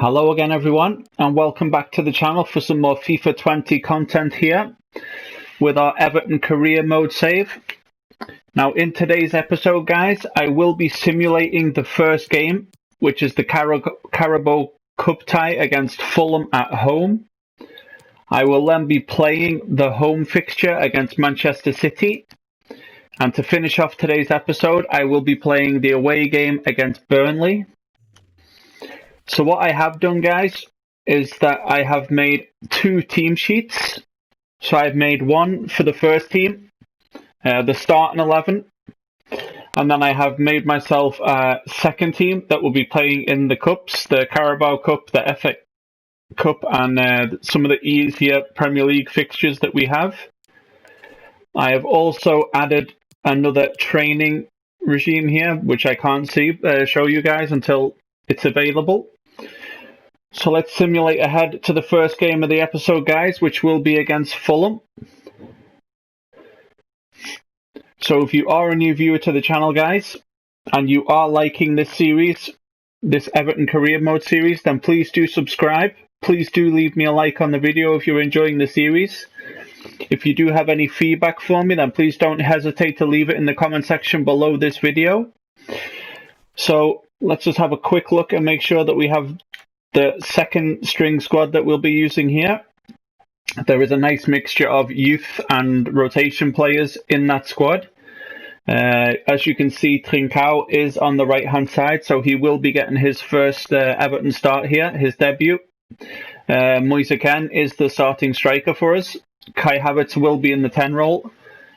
Hello again everyone, and welcome back to the channel for some more FIFA 20 content here with our Everton career mode save. Now in today's episode guys, I will be simulating the first game, which is the Carabo Cup tie against Fulham at home. I will then be playing the home fixture against Manchester City. And to finish off today's episode, I will be playing the away game against Burnley. So what I have done, guys, is that I have made two team sheets. So I've made one for the first team, the starting 11. And then I have made myself a second team that will be playing in the cups, the Carabo Cup, the FA Cup, and some of the easier Premier League fixtures that we have. I have also added another training regime here, which I can't show you guys until it's available. So let's simulate ahead to the first game of the episode, guys, which will be against Fulham. So if you are a new viewer to the channel, guys, and you are liking this series, this Everton career mode series, then please do subscribe. Please do leave me a like on the video if you're enjoying the series. If you do have any feedback for me, then please don't hesitate to leave it in the comment section below this video. So let's just have a quick look and make sure that we have the second string squad that we'll be using here. There is a nice mixture of youth and rotation players in that squad. As you can see, Trincao is on the right hand side, so he will be getting his first Everton start here, his debut. Moise Kean is the starting striker for us. Kai Havertz will be in the 10 role.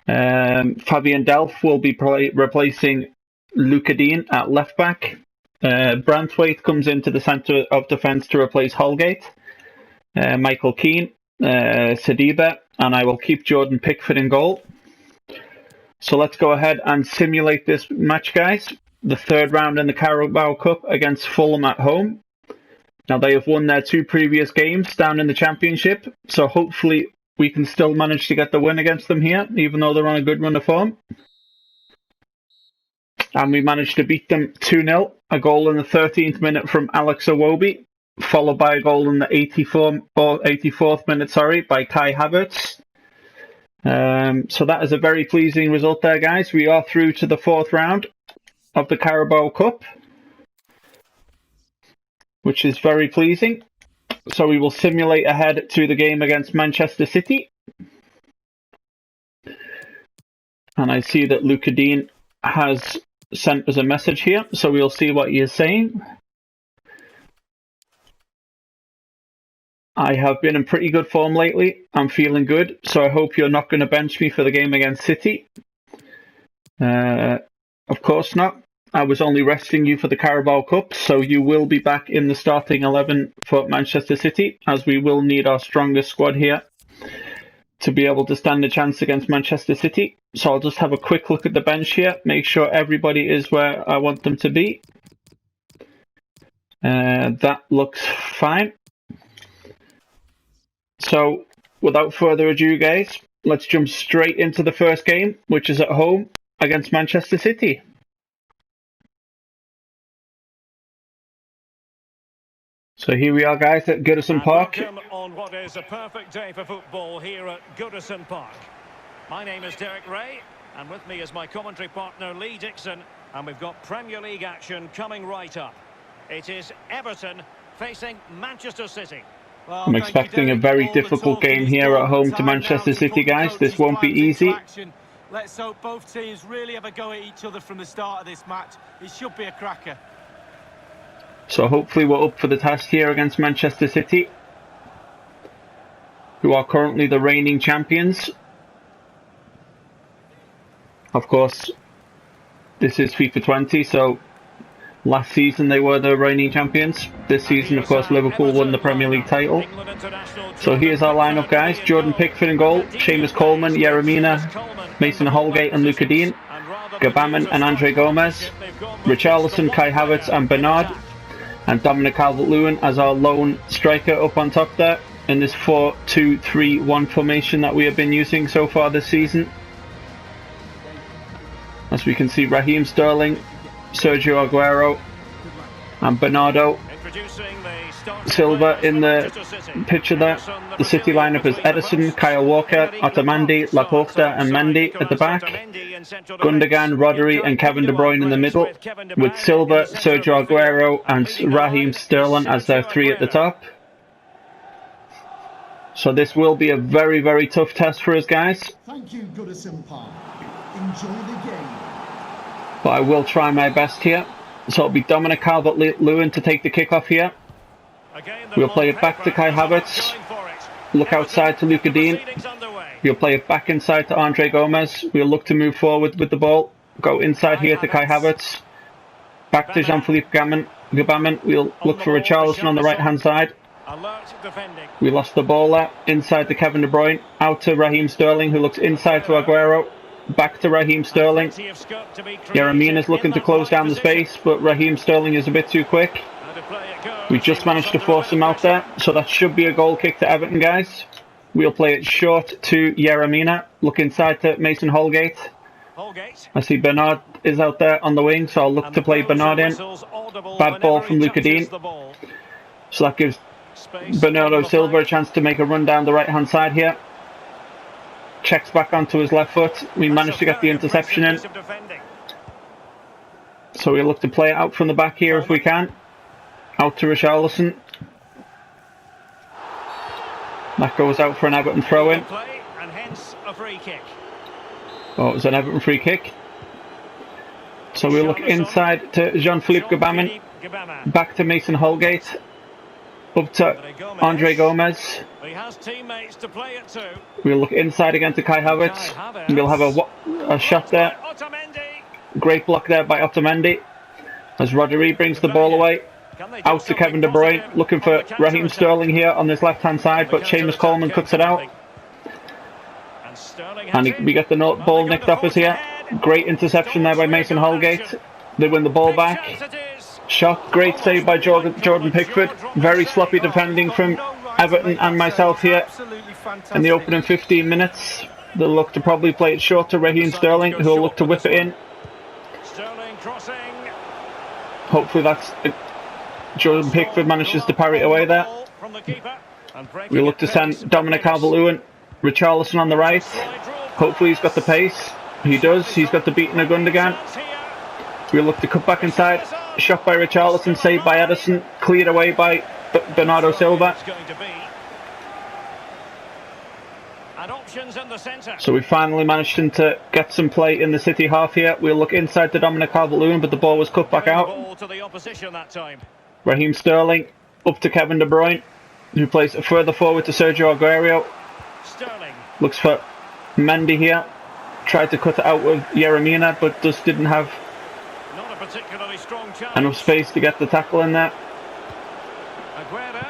Fabian Delph will be replacing Luca Dean at left back. Branthwaite comes into the centre of defence to replace Holgate. Michael Keane, Sadiba, and I will keep Jordan Pickford in goal. So let's go ahead and simulate this match, guys. The third round in the Carabao Cup against Fulham at home. Now they have won their two previous games down in the Championship, so hopefully we can still manage to get the win against them here, even though they're on a good run of form. And we managed to beat them 2-0. A goal in the 13th minute from Alex Iwobi, followed by a goal in the 84th minute, by Kai Havertz. So that is a very pleasing result there, guys. We are through to the fourth round of the Carabao Cup, which is very pleasing. So we will simulate ahead to the game against Manchester City. And I see that Luca Dean has sent us a message here, so we'll see what he is saying. I have been in pretty good form lately. I'm feeling good, so I hope you're not going to bench me for the game against City. Of course not. I was only resting you for the Carabao Cup, so you will be back in the starting 11 for Manchester City, as we will need our strongest squad here to be able to stand a chance against Manchester City. So I'll just have a quick look at the bench here, make sure everybody is where I want them to be. That looks fine. So without further ado, guys, let's jump straight into the first game, which is at home against Manchester City. So here we are, guys, at Goodison Park. Welcome on what is a perfect day for football here at Goodison Park. My name is Derek Ray, and with me is my commentary partner Lee Dixon, and we've got Premier League action coming right up. It is Everton facing Manchester City. Well, I'm expecting a very difficult game here at home to Manchester City, guys. This won't be easy. Let's hope both teams really have a go at each other from the start of this match. It should be a cracker. So hopefully we're up for the task here against Manchester City, who are currently the reigning champions. Of course, this is FIFA 20, so last season they were the reigning champions. This season, of course, Liverpool won the Premier League title. So here's our lineup, guys. Jordan Pickford in goal, Seamus Coleman, Yeremina, Mason Holgate and Luca Dean, Gabaman and Andre Gomez, Richarlison, Kai Havertz and Bernard, and Dominic Calvert-Lewin as our lone striker up on top there in this 4-2-3-1 formation that we have been using so far this season. As we can see, Raheem Sterling, Sergio Aguero and Bernardo Silva in the picture there. The City lineup is Edison, Kyle Walker, Otamendi, Laporta and Mendy at the back. Gundogan, Rodri and Kevin De Bruyne in the middle, with Silva, Sergio Aguero and Raheem Sterling as their three at the top. So this will be a very, very tough test for us, guys. Thank you, Goodison Park. Enjoy the game. But I will try my best here. So it'll be Dominic Calvert-Lewin to take the kick-off here. We'll play it back to Kai Havertz. Look outside to Luka Dean. We'll play it back inside to Andre Gomez. We'll look to move forward with the ball. Go inside here to Kai Havertz. Back to Jean-Philippe Gbamin. We'll look for Richarlison on the right-hand side. We lost the ball there. Inside to Kevin De Bruyne. Out to Raheem Sterling, who looks inside to Aguero. Back to Raheem Sterling. Yeremina looking to close down the space, but Raheem Sterling is a bit too quick. We just managed to force him out there, so that should be a goal kick to Everton, guys. We'll play it short to Yeremina. Look inside to Mason Holgate. I see Bernard is out there on the wing, so I'll look to play Bernard in. Bad ball from Luka Dean. So that gives Bernardo Silva a chance to make a run down the right-hand side here. Checks back onto his left foot. We managed to get the interception in. So we'll look to play it out from the back here if we can. Out to Richarlison. That goes out for an Everton throw-in. Oh, it was an Everton free kick. So we'll look inside to Jean-Philippe Gbamin. Back to Mason Holgate. Up to Andre Gomez. We'll look inside again to Kai Havertz. We'll have a shot there. Great block there by Otamendi. As Rodri brings the ball away. Out to Kevin De Bruyne. Looking for Raheem Sterling here on this left-hand side, but Seamus Coleman cuts it out. And we get the ball nicked off us here. Great interception there by Mason Holgate. They win the ball back. Shot, great save by Jordan Pickford. Very sloppy defending from Everton and myself here in the opening 15 minutes. They'll look to probably play it short to Raheem Sterling, who will look to whip it in. Hopefully that's Jordan Pickford manages to parry it away there. We look to send Dominic Calvert-Lewin. Richarlison on the right. Hopefully he's got the pace. He does. He's got the beating of Gundogan. We look to cut back inside. Shot by Richarlison, saved by Edison, cleared away by Bernardo Silva. So we finally managed to get some play in the City half here. We'll look inside to Dominic Calvert-Lewin, but the ball was cut back out. Raheem Sterling up to Kevin De Bruyne, who plays further forward to Sergio Aguero. Looks for Mendy here. Tried to cut it out with Yeremina, but just didn't have enough space to get the tackle in there.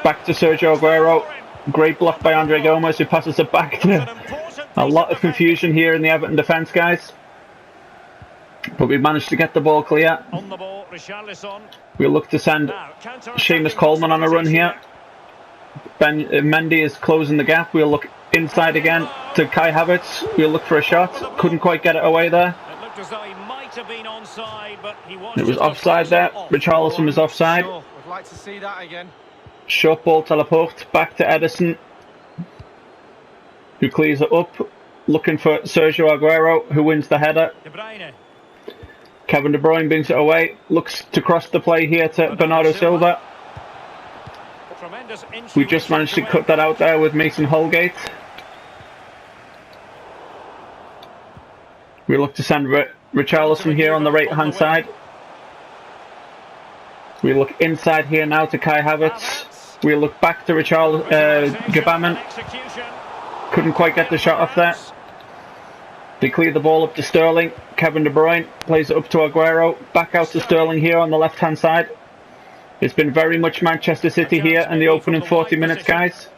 Back to Sergio Aguero. Great block by Andre Gomez, who passes it back to a lot of confusion here in the Everton defence, guys. But we managed to get the ball clear. We'll look to send Seamus Coleman on a run here. Mendy is closing the gap. We'll look inside again to Kai Havertz. We'll look for a shot. Couldn't quite get it away there. It was offside there. Richarlison was offside. Would like to see that again. Short ball to Laporte. Back to Edison, who clears it up. Looking for Sergio Aguero, who wins the header. Kevin De Bruyne brings it away. Looks to cross the play here to Bernardo Silva. We just managed to cut that out there with Mason Holgate. We look to send Richarlison here on the right hand side. We look inside here now to Kai Havertz. We look back to Gbamin. Couldn't quite get the shot off there. They clear the ball up to Sterling. Kevin De Bruyne plays it up to Aguero. Back out to Sterling here on the left hand side. It's been very much Manchester City here in the opening 40 minutes, guys.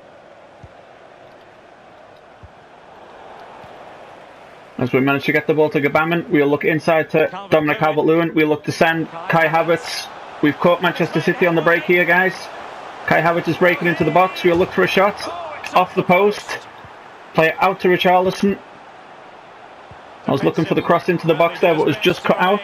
As we manage to get the ball to Gbamin, we'll look inside to Dominic Calvert-Lewin. We'll look to send Kai Havertz. We've caught Manchester City on the break here, guys. Kai Havertz is breaking into the box. We'll look for a shot off the post. Play it out to Richarlison. I was looking for the cross into the box there, but it was just cut out.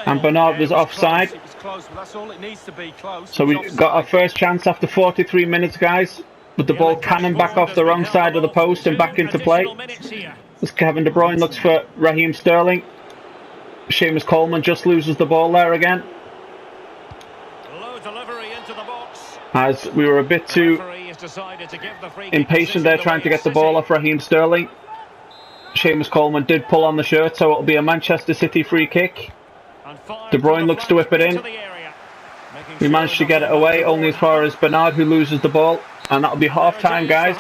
And Bernard was offside. close, but that's all it needs to be, close. So we got our first chance after 43 minutes, guys, with the ball cannon back off the wrong side of the post and back into play. As Kevin De Bruyne looks for Raheem Sterling. Seamus Coleman just loses the ball there again. Low delivery into the box. As we were a bit too impatient there trying to get the ball off Raheem Sterling. Seamus Coleman did pull on the shirt, so it'll be a Manchester City free kick. De Bruyne looks to whip it in. We managed to get it away only as far as Bernard, who loses the ball. And that'll be half-time, guys.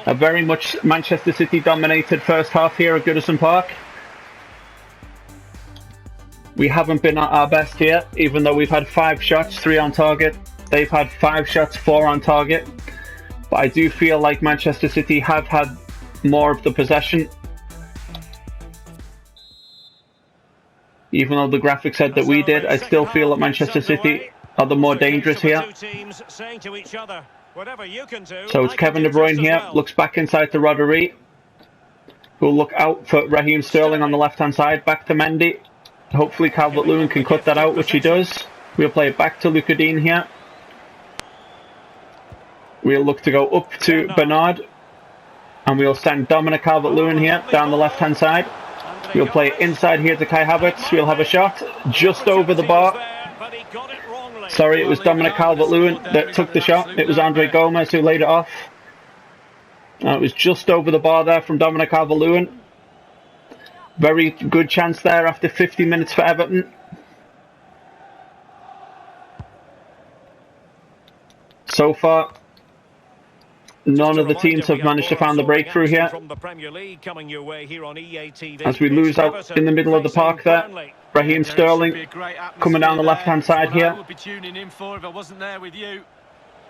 A very much Manchester City dominated first half here at Goodison Park. We haven't been at our best here, even though we've had 5 shots, 3 on target. They've had 5 shots, 4 on target. But I do feel like Manchester City have had more of the possession. Even though the graphic said that we did, I still feel that Manchester City are the more dangerous here. So it's Kevin De Bruyne here, looks back inside to Rodri, who'll look out for Raheem Sterling on the left-hand side, back to Mendy. Hopefully Calvert-Lewin can cut that out, which he does. We'll play it back to Luca Dean here. We'll look to go up to Bernard, and we'll send Dominic Calvert-Lewin here, down the left-hand side. We'll play it inside here to Kai Havertz. We'll have a shot just over the bar. Sorry, it was Dominic Calvert-Lewin that took the shot. It was Andre Gomez who laid it off. It was just over the bar there from Dominic Calvert-Lewin. Very good chance there after 50 minutes for Everton. So far, none of the teams have managed to find the breakthrough here. As we lose out in the middle of the park there. Raheem Sterling coming down the left-hand side here.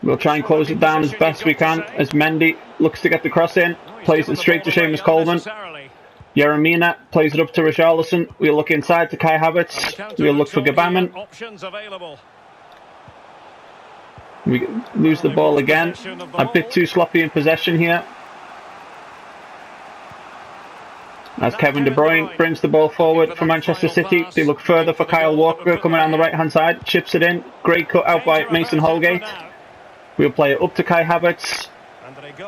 We'll try and close it down as best we can as Mendy looks to get the cross in. Plays it straight to Seamus Coleman. Yeremina plays it up to Richarlison. We'll look inside to Kai Havertz. We'll look for Gabaman. We lose the ball again. A bit too sloppy in possession here. As Kevin De Bruyne brings the ball forward for Manchester City. They look further for Kyle Walker coming on the right hand side. Chips it in. Great cut out by Mason Holgate. We'll play it up to Kai Havertz.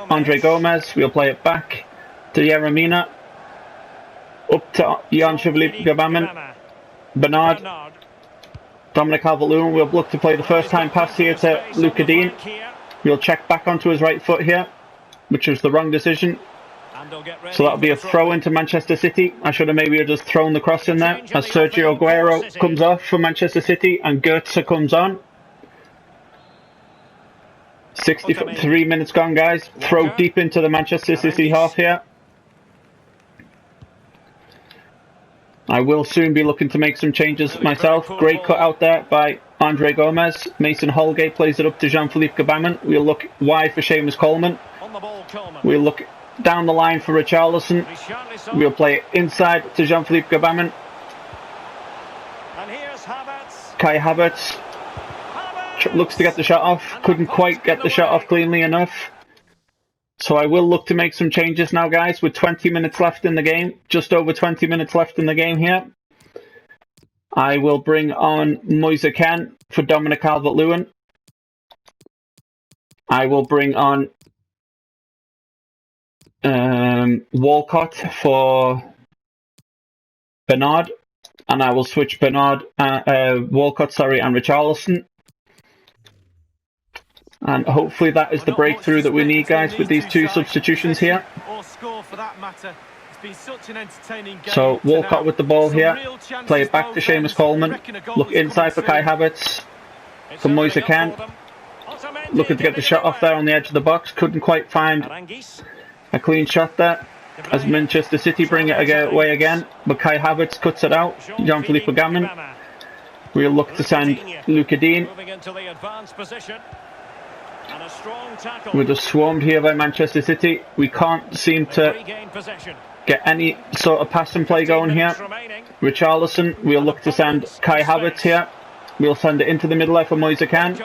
Andre Gomez. We'll play it back to Yeremina. Up to Jan-Philippe Gabaman. Bernard. Dominic Calvert-Lewin will look to play the first time pass here to Luca Dean. We'll check back onto his right foot here, which was the wrong decision. So that'll be a throw into Manchester City. I should have maybe just thrown the cross in there as Sergio Aguero comes off for Manchester City and Goetze comes on. 63 minutes gone, guys. Throw deep into the Manchester City half here. I will soon be looking to make some changes myself. Great cut out there by Andre Gomez. Mason Holgate plays it up to Jean-Philippe Gabaman. We'll look wide for Seamus Coleman. We'll look down the line for Richarlison. We'll play it inside to Jean-Philippe Gabaman. Kai Havertz looks to get the shot off. Couldn't quite get the shot off cleanly enough. So I will look to make some changes now, guys, with 20 minutes left in the game. Just over 20 minutes left in the game here. I will bring on Moise Kean for Dominic Calvert-Lewin. I will bring on Walcott for Bernard. And I will switch Walcott, and Richarlison. And hopefully that is the breakthrough that we need, guys, with these 2 substitutions here. So Walcott with the ball here. Play it back to Seamus Coleman. Look inside for Kai Havertz. For Moise Kean. Looking to get the shot off there on the edge of the box. Couldn't quite find a clean shot there. As Manchester City bring it away again. But Kai Havertz cuts it out. Jean-Philippe Gabaman. We'll look to send Luca Dean. We're just swarmed here by Manchester City. We can't seem to get any sort of pass and play going here. Richarlison, we'll look to send Kai Havertz here. We'll send it into the middle there for Moise Kean.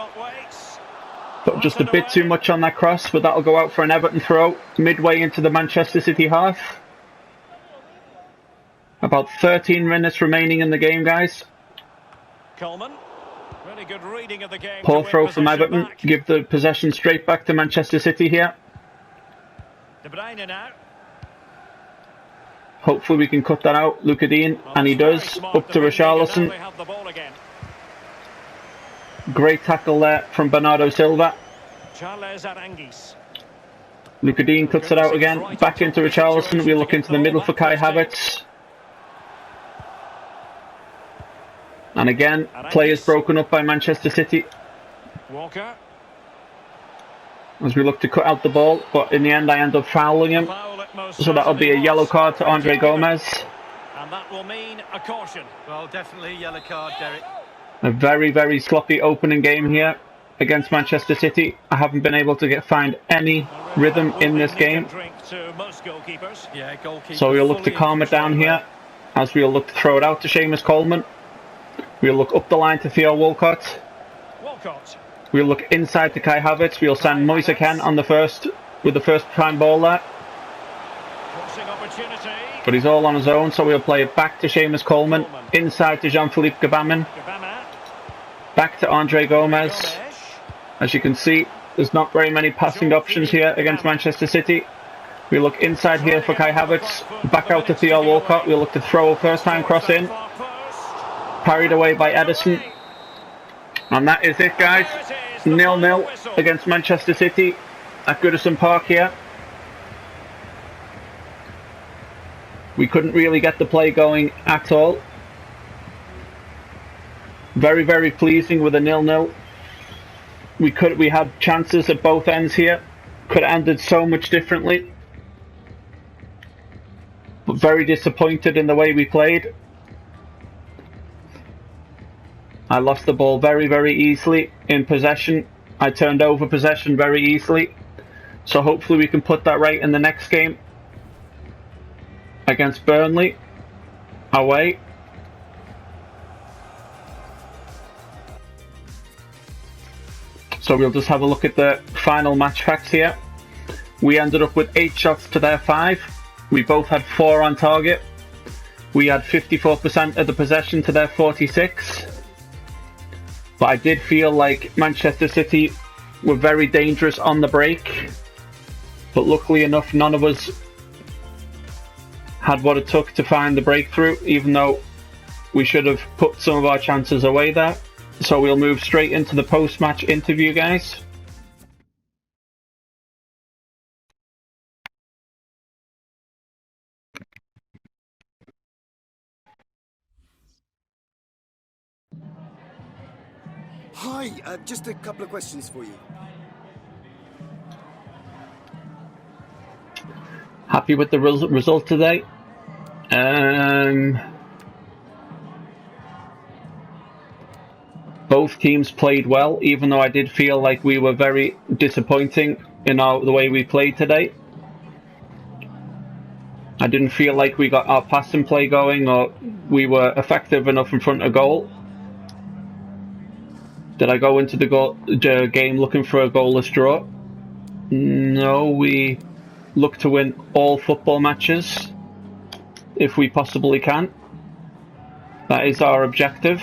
But just a bit too much on that cross, but that'll go out for an Everton throw midway into the Manchester City half. About 13 minutes remaining in the game, guys. Coleman. Really good reading of the game. Poor throw from Everton. Give the possession straight back to Manchester City here. De Bruyne now. Hopefully we can cut that out, Luca Dean, and he does. Up to Richarlison. Great tackle there from Bernardo Silva. Luca Dean cuts it out again. Back into Richarlison. We look into the middle for Kai Havertz. And again, players broken up by Manchester City. Walker. As we look to cut out the ball, but in the end I end up fouling him. So that'll be a yellow card to Andre Gomez. And that will mean a caution. Well, definitely a yellow card, Derek. A very, very sloppy opening game here against Manchester City. I haven't been able to find any rhythm in this game. So we'll look to calm it down here, as we'll look to throw it out to Seamus Coleman. We'll look up the line to Theo Walcott. We'll look inside to Kai Havertz. We'll send Moise Kean on the first with the first prime ball there. But he's all on his own, so we'll play it back to Seamus Coleman. Inside to Jean-Philippe Gbamin. Back to Andre Gomez. As you can see, there's not very many passing options here against Manchester City. We look inside here for Kai Havertz. Back out to Theo Walcott. We'll look to throw a first time cross in. Parried away by Edison. And that is it, guys. 0-0 against Manchester City at Goodison Park here. We couldn't really get the play going at all. Very, very pleasing with a 0-0. We had chances at both ends here. Could have ended so much differently. But very disappointed in the way we played. I lost the ball very, very easily in possession. I turned over possession very easily. So hopefully we can put that right in the next game against Burnley away. So we'll just have a look at the final match facts here. We ended up with 8 shots to their 5. We both had 4 on target. We had 54% of the possession to their 46. But I did feel like Manchester City were very dangerous on the break. But luckily enough, none of us had what it took to find the breakthrough, even though we should have put some of our chances away there. So we'll move straight into the post-match interview, guys. Hi, just a couple of questions for you. Happy with the result today. Both teams played well, even though I did feel like we were very disappointing in the way we played today. I didn't feel like we got our passing play going or we were effective enough in front of goal. Did I go into the game looking for a goalless draw? No, we look to win all football matches if we possibly can. That is our objective.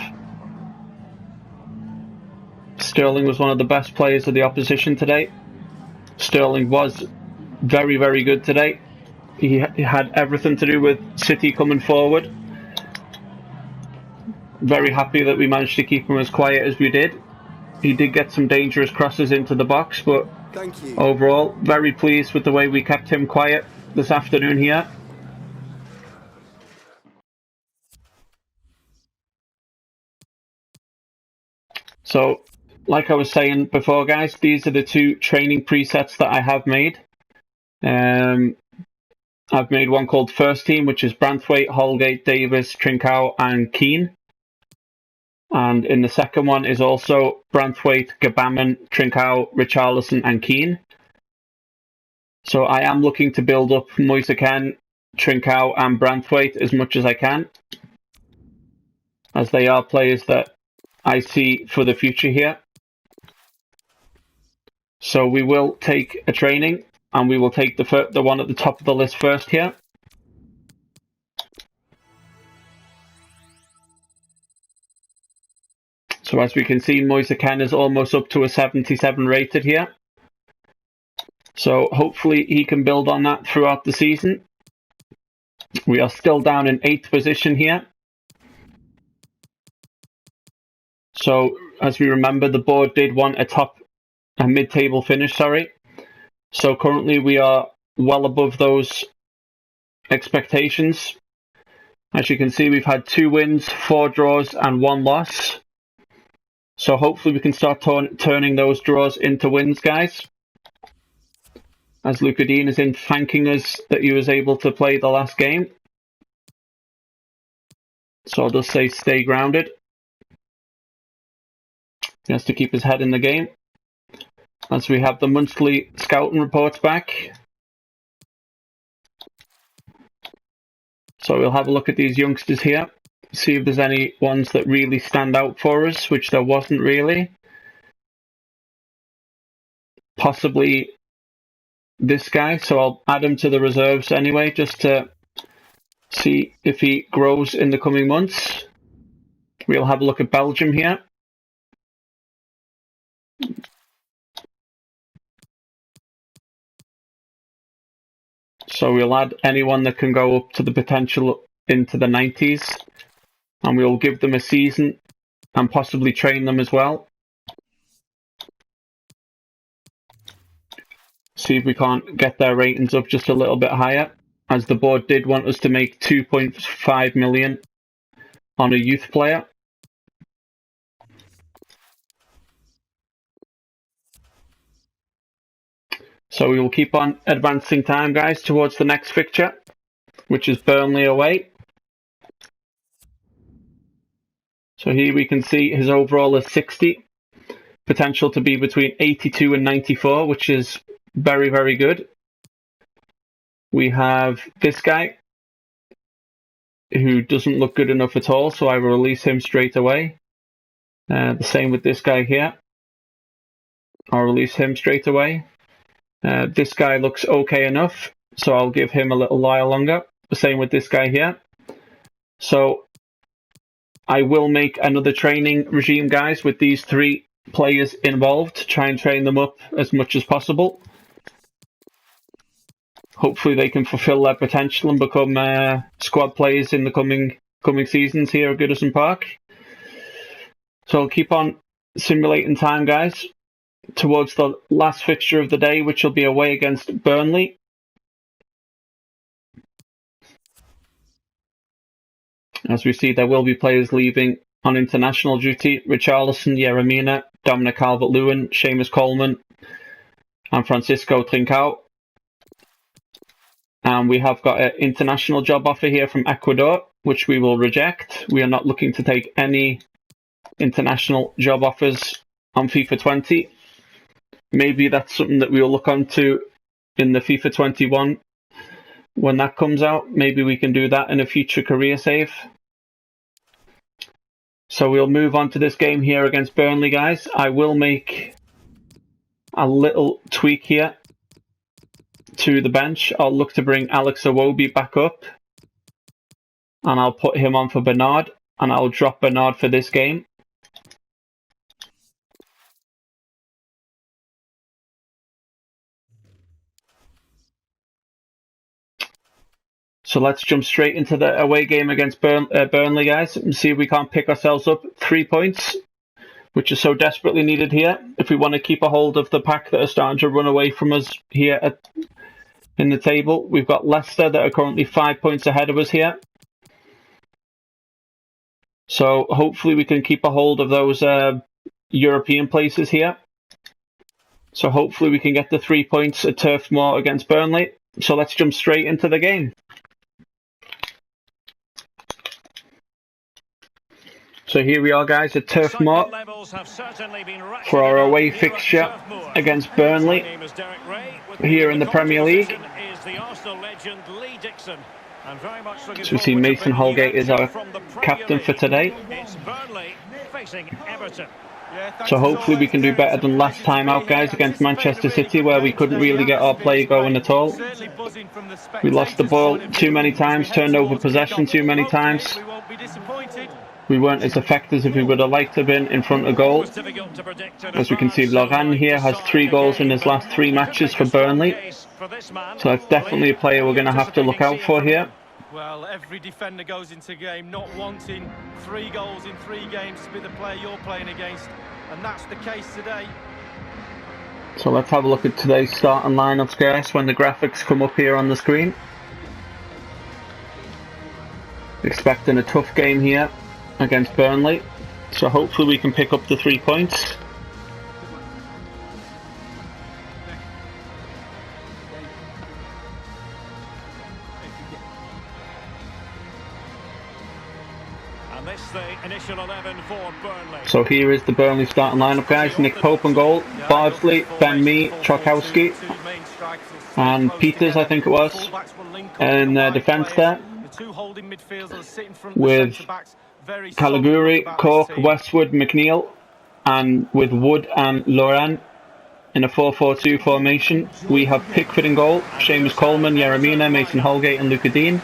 Sterling was one of the best players of the opposition today. Sterling was very, very good today. He had everything to do with City coming forward. Very happy that we managed to keep him as quiet as we did. He did get some dangerous crosses into the box, but overall, very pleased with the way we kept him quiet this afternoon here. So, like I was saying before, guys, these are the 2 training presets that I have made. I've made one called First Team, which is Branthwaite, Holgate, Davis, Trincao and Keane. And in the second one is also Branthwaite, Gbamin, Trincao, Richarlison and Keane. So I am looking to build up Moise Kean, Trincao and Branthwaite as much as I can, as they are players that I see for the future here. So we will take a training and we will take the one at the top of the list first here. So So as we can see, Moise Kean is almost up to a 77 rated here. So hopefully he can build on that throughout the season. We are still down in 8th position here. So as we remember, the board did want a mid-table finish, sorry. So currently we are well above those expectations. As you can see, we've had 2 wins, 4 draws and 1 loss. So hopefully we can start turning those draws into wins, guys. As Luca Dean is in thanking us that he was able to play the last game. So I'll just say stay grounded. He has to keep his head in the game. As we have the monthly scouting reports back. So we'll have a look at these youngsters here. See if there's any ones that really stand out for us, which there wasn't really. Possibly this guy, so I'll add him to the reserves anyway, just to see if he grows in the coming months. We'll have a look at Belgium here. So we'll add anyone that can go up to the potential into the 90s, and we'll give them a season and possibly train them as well. See if we can't get their ratings up just a little bit higher, as the board did want us to make 2.5 million on a youth player. So we will keep on advancing time, guys, towards the next fixture, which is Burnley away. So here we can see his overall is 60. Potential to be between 82 and 94, which is very, very good. We have this guy, who doesn't look good enough at all, so I will release him straight away. The same with this guy here. I'll release him straight away. This guy looks okay enough, so I'll give him a little while longer. The same with this guy here. So I will make another training regime, guys, with these 3 players involved to try and train them up as much as possible. Hopefully they can fulfill their potential and become squad players in the coming seasons here at Goodison Park. So I'll keep on simulating time, guys, towards the last fixture of the day, which will be away against Burnley. As we see, there will be players leaving on international duty. Richarlison, Yeremina, Dominic Calvert-Lewin, Seamus Coleman, and Francisco Trincao. And we have got an international job offer here from Ecuador, which we will reject. We are not looking to take any international job offers on FIFA 20. Maybe that's something that we'll look onto in the FIFA 21 when that comes out. Maybe we can do that in a future career save. So we'll move on to this game here against Burnley, guys. I will make a little tweak here to the bench. I'll look to bring Alex Iwobi back up, and I'll put him on for Bernard, and I'll drop Bernard for this game. So let's jump straight into the away game against Burnley, guys, and see if we can't pick ourselves up 3 points, which is so desperately needed here if we want to keep a hold of the pack that are starting to run away from us here in the table. We've got Leicester that are currently 5 points ahead of us here. So hopefully we can keep a hold of those European places here. So hopefully we can get the 3 points at Turf Moor against Burnley. So let's jump straight into the game. So here we are, guys, at Turf Moor for our away fixture against Burnley here in the Premier League. So we see Mason Holgate is our captain for today. It's Burnley facing Everton. So hopefully we can do better than last time out, guys, against Manchester City, where we couldn't really get our play going at all. We lost the ball too many times, turned over possession too many times. We weren't as effective as we would have liked to have been in front of goal. As we can see, Laurent here has 3 goals in his last 3 matches for Burnley. So that's definitely a player we're going to have to look out for here. Well, every defender goes into game not wanting 3 goals in 3 games to be the player you're playing against, and that's the case today. So let's have a look at today's starting lineups, guys, when the graphics come up here on the screen. Expecting a tough game here against Burnley, so hopefully we can pick up the 3 points. And this the initial 11 for Burnley. So here is the Burnley starting lineup, guys. Nick Pope in goal, Bardsley, Ben Mee, Trokowski, and Peters, I think it was, in defence there, with Caliguri, Cork, Westwood, McNeil, and with Wood and Laurent in a 4-4-2 formation. We have Pickford in goal, Seamus Coleman, Yeremina, Mason Holgate and Luca Dean.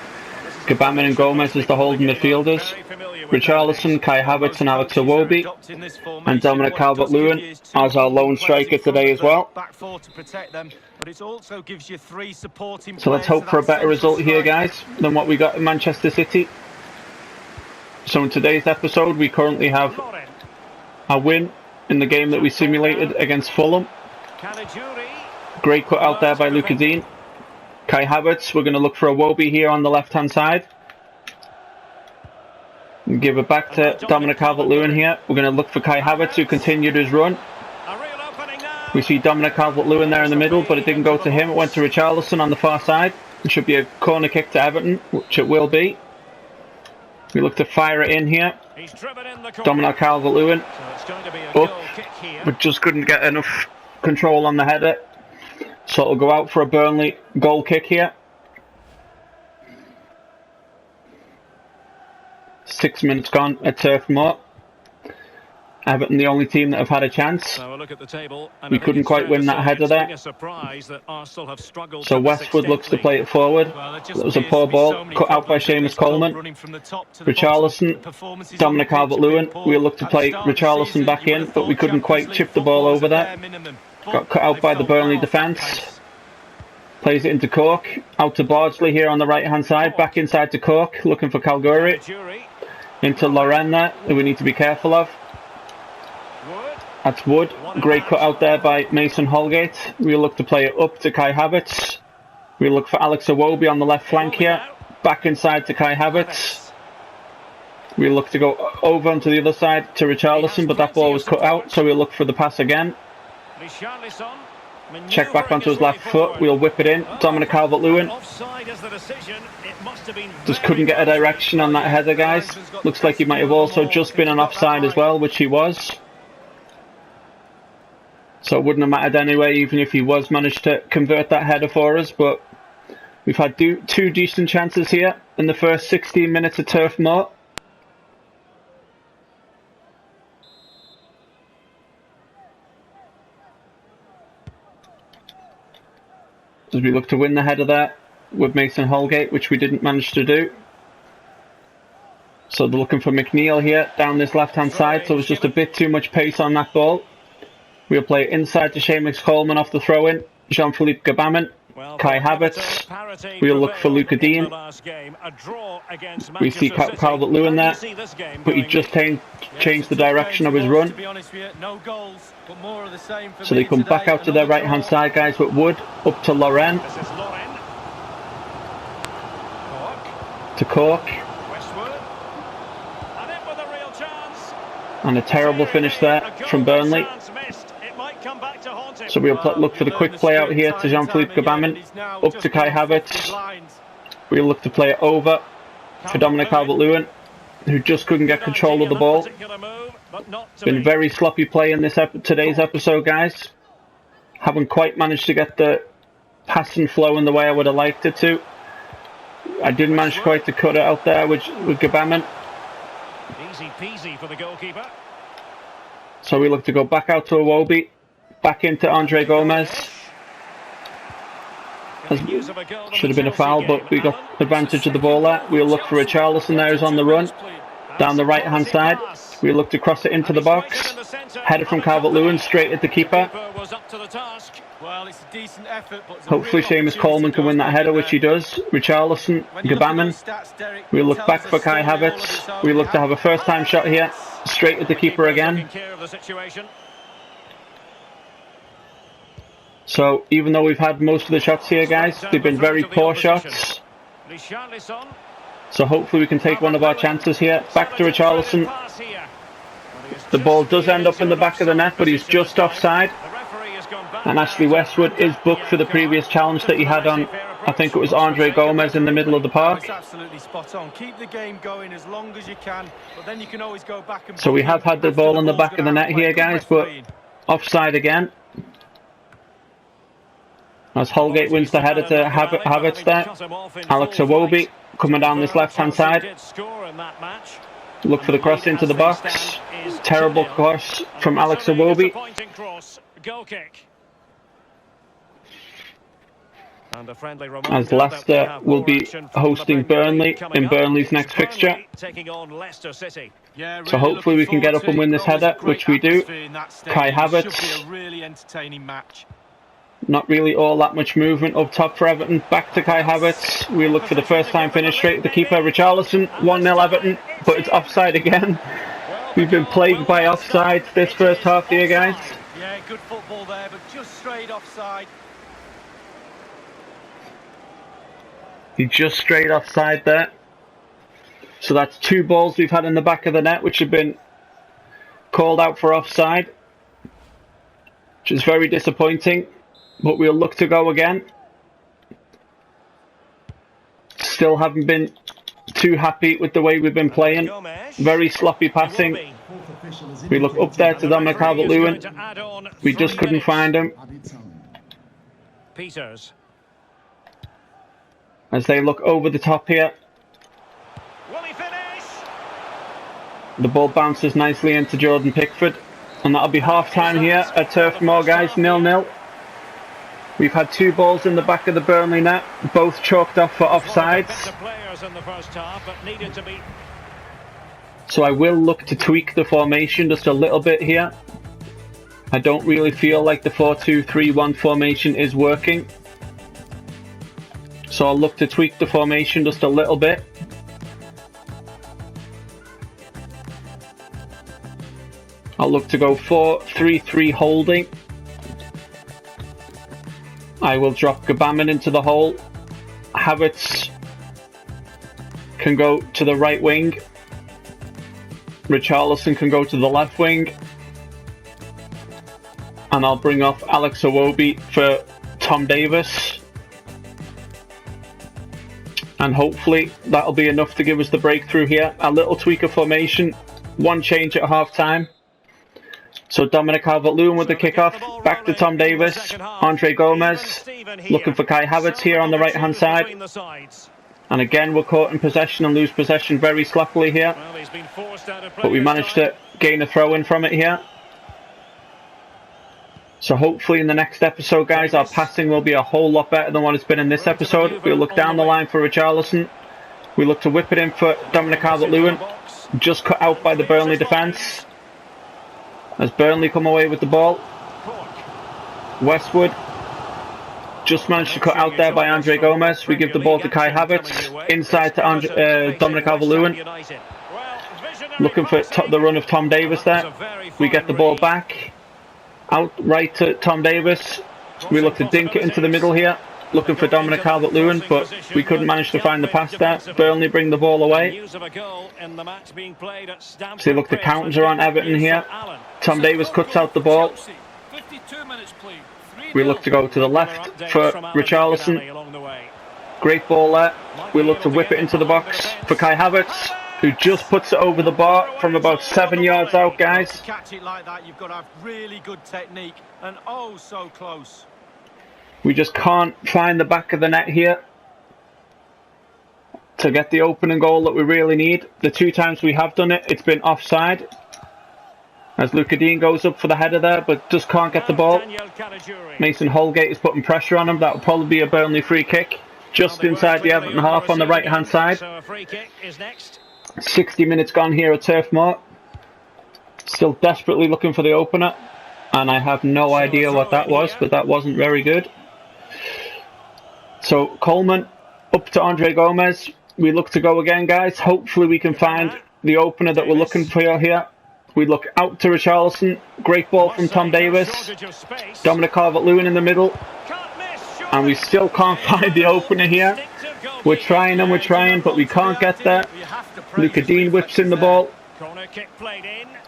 Gabamin and Gomez as the holding midfielders. Richarlison, Kai Havertz and Alex Iwobi, and Dominic Calvert-Lewin as our lone striker today as well. So let's hope for a better result here, guys, than what we got in Manchester City. So in today's episode we currently have a win in the game that we simulated against Fulham. Great cut out there by Luca Dean. Kai Havertz, we're going to look for Iwobi here on the left hand side. Give it back to Dominic Calvert-Lewin here. We're going to look for Kai Havertz, who continued his run. We see Dominic Calvert-Lewin there in the middle, but it didn't go to him. It went to Richarlison on the far side. It should be a corner kick to Everton, which it will be. We look to fire it in here. Dominic Calvert-Lewin up, but just couldn't get enough control on the header. So it'll go out for a Burnley goal kick here. 6 minutes gone at Turf Moor. Everton the only team that have had a chance. So look at the table, and we couldn't quite win that header there. So Westwood looks to play it forward. That was a poor ball, cut out by Seamus Coleman. Richarlison, Dominic Calvert-Lewin. We'll look to play Richarlison back in, but we couldn't quite chip the ball over there. Got cut out by the Burnley defence. Plays it into Cork. Out to Bardsley here on the right hand side. Back inside to Cork, looking for Caliguri. Into Laurent there, who we need to be careful of. That's Wood. Great cut out there by Mason Holgate. We'll look to play it up to Kai Havertz. We'll look for Alex Iwobi on the left flank here. Back inside to Kai Havertz. We'll look to go over onto the other side to Richarlison, but that ball was cut out, so we'll look for the pass again. Check back onto his left foot. We'll whip it in. Dominic Calvert-Lewin. Just couldn't get a direction on that header, guys. Looks like he might have also just been an offside as well, which he was. So it wouldn't have mattered anyway, even if he was managed to convert that header for us. But we've had 2 decent chances here in the first 16 minutes of Turf Moor. As we look to win the header there with Mason Holgate, which we didn't manage to do. So they're looking for McNeil here down this left hand side, so it was just a bit too much pace on that ball. We'll play it inside to Seamus Coleman off the throw in. Jean-Philippe Gabamin, Kai Havertz. We'll look for Luca Dean. We see Calvert-Lewin there, but he just changed the direction of his run. So they come back out to their right hand side, guys, with Wood up to Laurent. To Cork. And a terrible finish there from Burnley. So we'll look for the quick play out here to Jean-Philippe Gabamin. Up to Kai Havertz. We'll look to play it over for Dominic Calvert-Lewin, who just couldn't get control of the ball. Been very sloppy play in today's episode, guys. Haven't quite managed to get the passing flow in the way I would have liked it to. I didn't manage quite to cut it out there with Gabamin. Easy peasy for the goalkeeper. So we look to go back out to Iwobi, back into Andre Gomez. Should have been a foul, but we got advantage of the ball there. We'll look for Richarlison there, who's on the run. Down the right hand side, we look to cross it into the box. Header from Calvert-Lewin straight at the keeper. Well, it's a decent effort, but Hopefully Seamus Coleman can win that header, which he does. Richarlison, Gabaman. We look back for Kai Havertz. We look to have a first time shot here. Straight at the keeper again. So even though we've had most of the shots here, guys, they've been very poor shots. So hopefully we can take one of our chances here. Back to Richarlison. The ball does end up in the back of the net, but he's just offside. And Ashley Westwood is booked for the previous challenge that he had on, I think it was Andre Gomez in the middle of the park. That's absolutely spot on. Keep the game going as long as you can, but then you can always go back and... So we have had the ball in the back of the net here, guys, but offside again. As Holgate wins the header to Havertz there. Alex Iwobi coming down this left hand side. Look for the cross into the box. Terrible cross from Alex Iwobi. As Leicester will be hosting Burnley in Burnley's next fixture. So hopefully we can get up and win this header, which we do. Kai Havertz. Not really all that much movement up top for Everton. Back to Kai Havertz. We look for the first time finish straight at the keeper, Richarlison. 1-0 Everton, but it's offside again. We've been plagued by offsides this first half here, guys. Yeah, good football there, but just straight offside. He just straight offside there. So that's 2 balls we've had in the back of the net, which have been called out for offside, which is very disappointing. But we'll look to go again. Still haven't been too happy with the way we've been playing. Very sloppy passing. We look up there to Dominic Calvert-Lewin. We just couldn't find him. Peters. As they look over the top here. Will he finish? The ball bounces nicely into Jordan Pickford. And that'll be half time here at Turf Moor, guys. 0-0. We've had 2 balls in the back of the Burnley net, both chalked off for offsides. So I will look to tweak the formation just a little bit here. I don't really feel like the 4-2-3-1 formation is working. So I'll look to tweak the formation just a little bit. I'll look to go 4-3-3 holding. I will drop Gabaman into the hole. Havertz can go to the right wing. Richarlison can go to the left wing. And I'll bring off Alex Iwobi for Tom Davis. And hopefully that'll be enough to give us the breakthrough here. A little tweak of formation. 1 change at half time. So Dominic Calvert-Lewin with the kickoff. Back to Tom Davis. Andre Gomez. Looking for Kai Havertz here on the right hand side. And again we're caught in possession and lose possession very sloppily here. But we managed to gain a throw in from it here. So hopefully in the next episode, guys, our passing will be a whole lot better than what it's been in this episode. We'll look down the line for Richarlison. We look to whip it in for Dominic Calvert-Lewin. Just cut out by the Burnley defence. As Burnley come away with the ball. Westwood just managed to cut out there by Andre Gomez. We give the ball to Kai Havertz. Inside to Dominic Calvert-Lewin. Looking for the run of Tom Davis there. We get the ball back. Out right to Tom Davis. We look to dink it into the middle here. Looking for Dominic Calvert-Lewin, but we couldn't manage to find the pass there. Burnley bring the ball away. So you look to counter on Everton here. Tom Davis cuts out the ball. We look to go to the left for Richarlison. Great ball there. We look to whip it into the box for Kai Havertz, who just puts it over the bar from about 7 yards out, guys. To catch it like that, you've got to have really good technique, and oh so close. We just can't find the back of the net here to get the opening goal that we really need. The 2 times we have done it, it's been offside. As Luca Dean goes up for the header there, but just can't get the ball. Mason Holgate is putting pressure on him. That will probably be a Burnley free kick. Just inside the Everton half on the right hand side. 60 minutes gone here at Turf Moor. Still desperately looking for the opener, and I have no idea what that was, but that wasn't very good. So Coleman up to Andre Gomez. We look to go again, guys. Hopefully we can find the opener that we're looking for here. We look out to Richarlison. Great ball from Tom Davis. Dominic Calvert-Lewin in the middle. And we still can't find the opener here. We're trying and we're trying, but we can't get there. Luka Dean whips in the ball.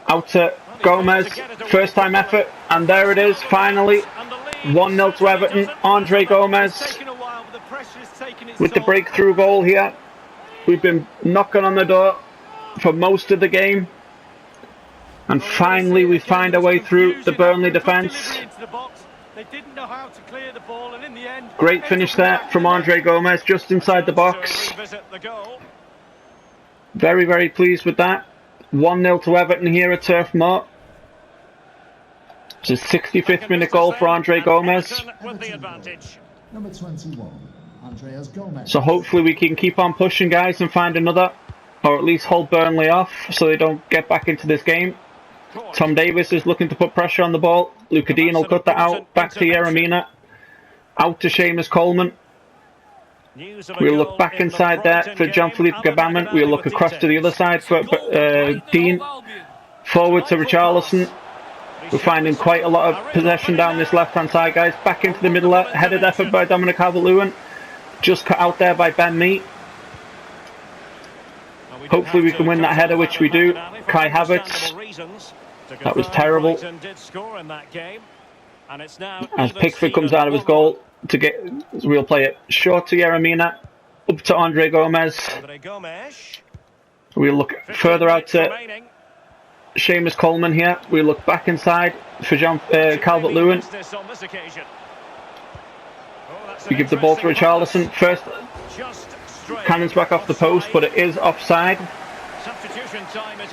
Out to Gomez. First time effort. And there it is, finally. 1-0 to Everton. Andre Gomez with the breakthrough goal here. We've been knocking on the door for most of the game. And finally we find our way through the Burnley defence. Great finish there from Andre Gomez, just inside the box. Very, very pleased with that. 1-0 to Everton here at Turf Moor. It's a 65th minute goal for Andre Gomez. Number 21, Andreas Gomez. So hopefully we can keep on pushing, guys, and find another, or at least hold Burnley off so they don't get back into this game. Tom Davis is looking to put pressure on the ball. Luka Dean will cut that out. Back to Yeremina. Out to Seamus Coleman. We'll look back inside there for Jean-Philippe Gbamin. We'll look across to the other side for Dean. Forward to Richarlison. We're finding quite a lot of possession down this left-hand side, guys. Back into the middle. Headed effort by Dominic Calvert-Lewin. Just cut out there by Ben Mee. Hopefully we can win that header, which we do. Kai Havertz. That was terrible. As Pickford comes out of his goal, we'll play it short to Yeremina, up to Andre Gomez. We'll look further out to Seamus Coleman here. We'll look back inside for Calvert-Lewin. We give the ball to Richarlison. First, cannons back off the post, but it is offside.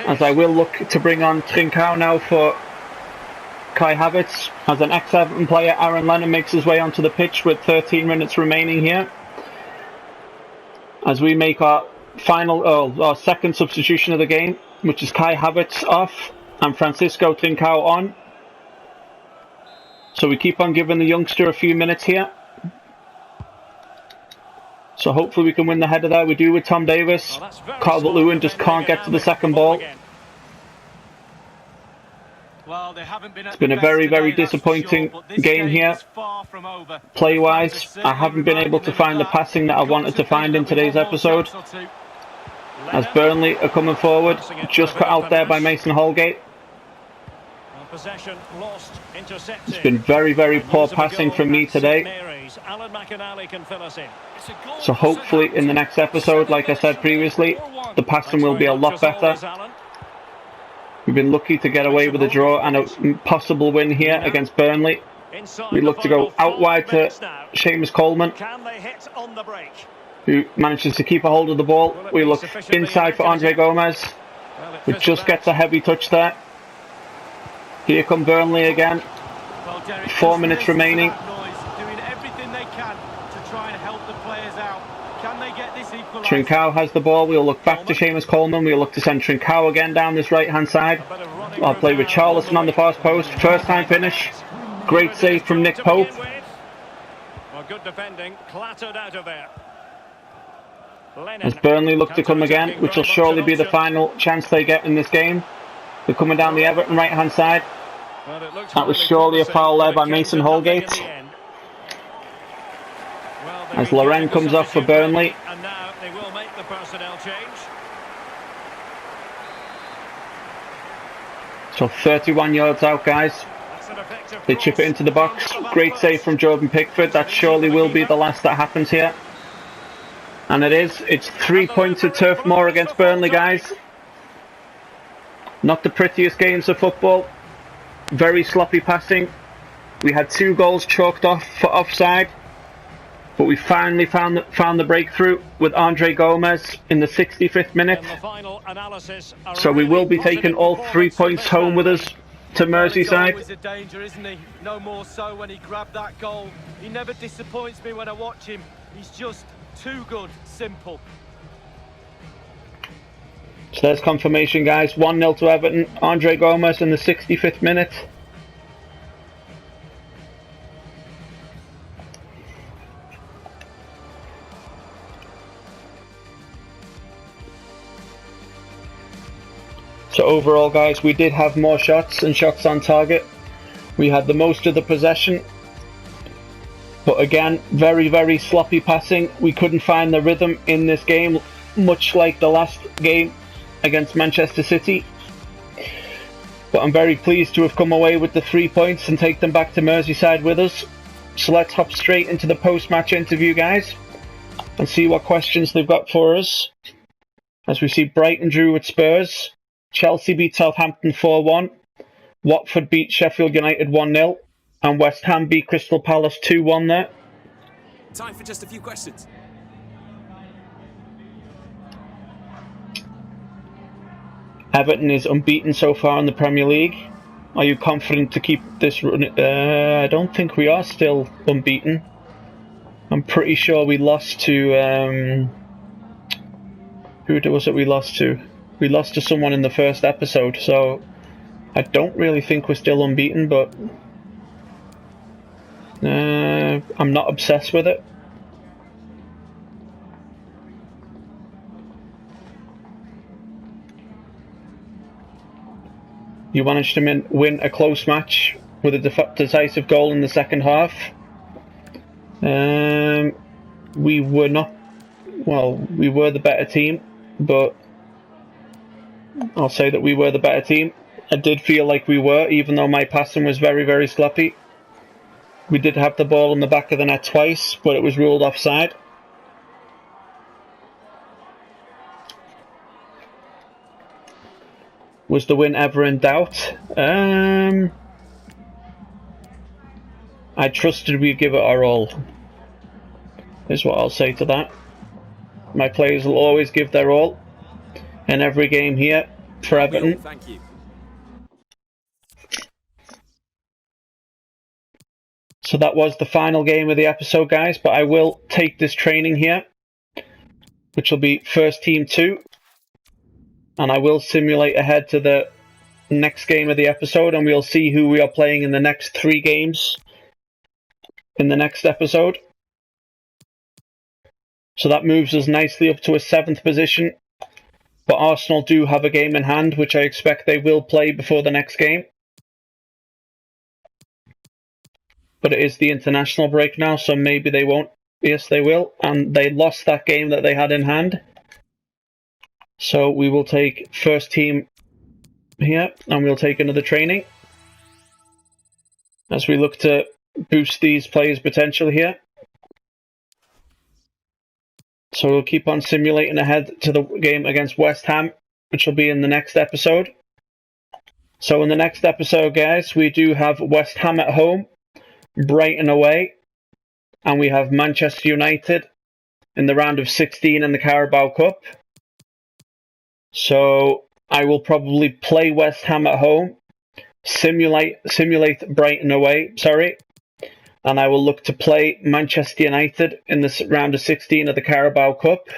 As I will look to bring on Trincao now for Kai Havertz. As an ex-Everton player, Aaron Lennon makes his way onto the pitch with 13 minutes remaining here. As we make our second substitution of the game, which is Kai Havertz off and Francisco Trincao on. So we keep on giving the youngster a few minutes here. So hopefully we can win the header there. We do with Tom Davis. Calvert-Lewin just can't get to the second ball. It's been a very, very disappointing game here. Play-wise, I haven't been able to find the passing that I wanted to find in today's episode. As Burnley are coming forward, just cut out there by Mason Holgate. It's been very, very poor passing from me today. So hopefully in the next episode, like I said previously, the passing will be a lot better. We've been lucky to get away with a draw and a possible win here against Burnley. We look to go out wide to Seamus Coleman, who manages to keep a hold of the ball. We look inside for Andre Gomez, who just gets a heavy touch there. Here come Burnley again. 4 minutes remaining. Trincao has the ball. We'll look back to Seamus Coleman. We'll look to send Trincao again down this right hand side. I'll play with Richarlison on the fast post. First time finish. Great save from Nick Pope. Good defending, clattered out of there. As Burnley look to come again, which will surely be the final chance they get in this game. They're coming down the Everton right hand side. That was surely a foul there by Mason Holgate. As Loren comes off for Burnley. And now they will make the personnel change. So 31 yards out, guys. They chip it into the box. Great save from Jordan Pickford. That surely will be the last that happens here. And it is. It's 3 points at Turf Moor against Burnley, guys. Not the prettiest games of football. Very sloppy passing. We had 2 goals chalked off for offside. But we finally found the breakthrough with Andre Gomez in the 65th minute. So we will be taking all 3 points home with us to Merseyside. He's always a danger, isn't he? No more so when he grabbed that goal. He never disappoints me when I watch him. He's just too good, simple. So there's confirmation, guys. 1-0 to Everton. Andre Gomez in the 65th minute. So overall, guys, we did have more shots and shots on target. We had the most of the possession. But again, very, very sloppy passing. We couldn't find the rhythm in this game, much like the last game against Manchester City. But I'm very pleased to have come away with the 3 points and take them back to Merseyside with us. So let's hop straight into the post-match interview, guys, and see what questions they've got for us. As we see, Brighton drew with Spurs. Chelsea beat Southampton 4-1. Watford beat Sheffield United 1-0. And West Ham beat Crystal Palace 2-1 there. Time for just a few questions. Everton is unbeaten so far in the Premier League. Are you confident to keep this run? I don't think we are still unbeaten. I'm pretty sure we lost to... who was it we lost to? We lost to someone in the first episode, so I don't really think we're still unbeaten, but I'm not obsessed with it. You managed to win a close match with a decisive goal in the second half. We were not... Well, we were the better team, but I'll say that we were the better team. I did feel like we were, even though my passing was very, very sloppy. We did have the ball in the back of the net twice, but it was ruled offside. Was the win ever in doubt? I trusted we'd give it our all, is what I'll say to that. My players will always give their all in every game here for Everton. Thank you. So that was the final game of the episode, guys, but I will take this training here, which will be first team 2, and I will simulate ahead to the next game of the episode, and we'll see who we are playing in the next 3 games in the next episode. So that moves us nicely up to a 7th position. But Arsenal do have a game in hand, which I expect they will play before the next game. But it is the international break now, so maybe they won't. Yes, they will. And they lost that game that they had in hand. So we will take first team here, and we'll take another training as we look to boost these players' potential here. So we'll keep on simulating ahead to the game against West Ham, which will be in the next episode. So in the next episode, guys, we do have West Ham at home, Brighton away, and we have Manchester United in the round of 16 in the Carabo Cup. So I will probably play West Ham at home, simulate Brighton away, and I will look to play Manchester United in the round of 16 of the Carabao Cup.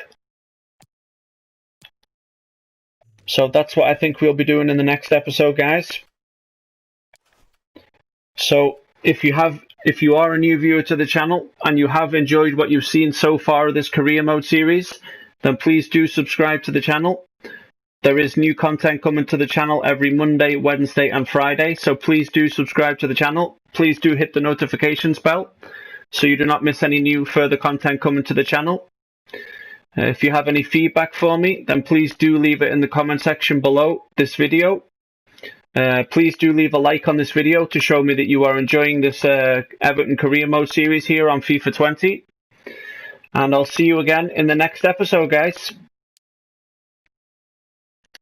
So that's what I think we'll be doing in the next episode, guys. So if you are a new viewer to the channel and you have enjoyed what you've seen so far of this career mode series, then please do subscribe to the channel. There is new content coming to the channel every Monday, Wednesday and Friday, so please do subscribe to the channel. Please do hit the notifications bell so you do not miss any new further content coming to the channel. If you have any feedback for me, then please do leave it in the comment section below this video. Please do leave a like on this video to show me that you are enjoying this Everton career mode series here on FIFA 20. And I'll see you again in the next episode, guys.